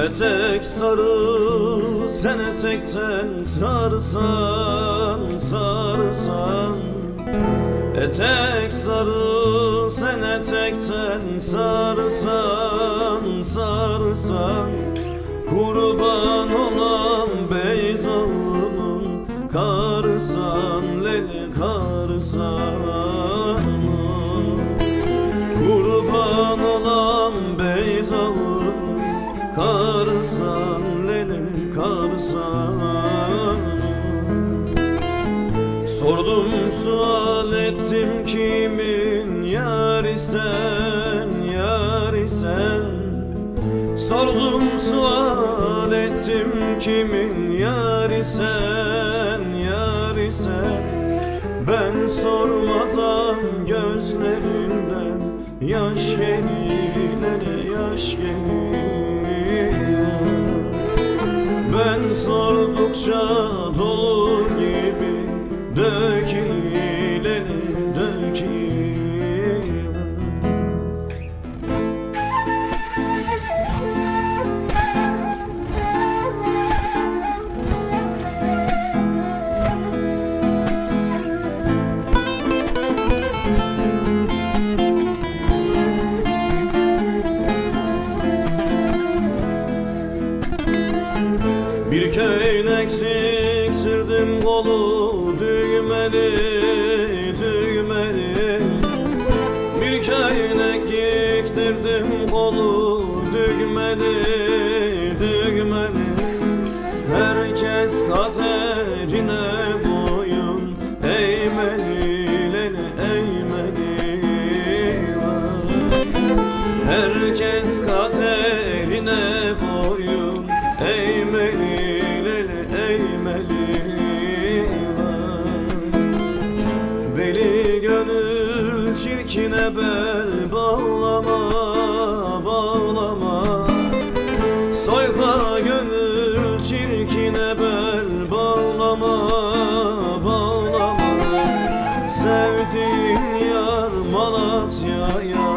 Etek sarı, sen etekten sarsan, sarsan. Etek sarı, sen etekten sarsan, sarsan. Kurban olan Beydağ'ımın karsan, leli karsan. Kurban olan Beydağ'ımın karsan, lele karsan. Sordum sual ettim, kimin yar isen, yar isen. Sordum sual ettim, kimin yar isen, yar isen. Ben sormadan gözlerinden yaş gelir, yaş gelir. Ben sordukça dolu gibi dökülir, dökülir. Bir köylek diktirdim, kolu düğmeli, düğmeli. Bir köylek diktirdim, kolu düğmeli, düğmeli. Herkes kaderine boyun eğmeli, leli eğmeli. Herkes kaderine boyun eğmeli, eğmeli. Deli gönül çirkine bel bağlama, bağlama. Soyka gönül çirkine bel bağlama, bağlama. Sevdiğin yar Malatya'ya